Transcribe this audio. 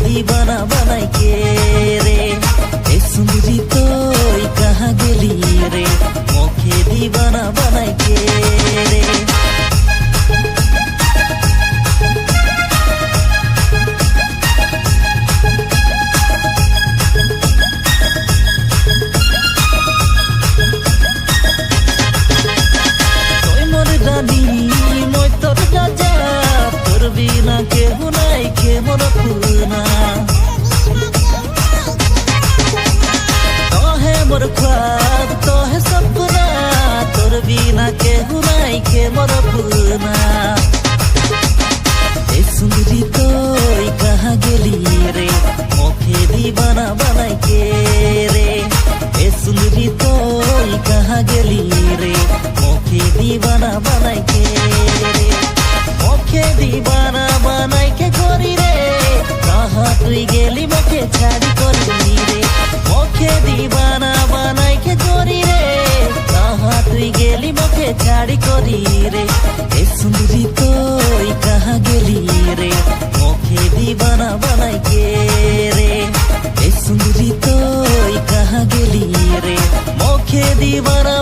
दीवाना बनाई के रे ए सुंदरी तोई कहाँ गेली रे मोखे दीवाना बनाई के रे बिना के हुनाई के मोर पुना तोहे मोर ख्वाब तोहे सपना तोर बिना के हुनाई के मोर पुना ए सुंदरी तोई कहाँ गेली रे मोखे दीवाना बनाई के रे ए सुंदरी तोई कहाँ गेली रे मोखे दीवाना बनाई के रे मोखे दीवाना बनाई के गोरी रे कहाँ तुई गेली मोखे छाड़ी करी रे मोखे दीवाना बनाई के गोरी रे कहाँ तुई गेली मोखे छाड़ी करी रे ए सुंदरी तोई कहाँ गेली रे मोखे दीवाना बनाई के रे ए सुंदरी तोई कहाँ गेली रे मोखे दीवाना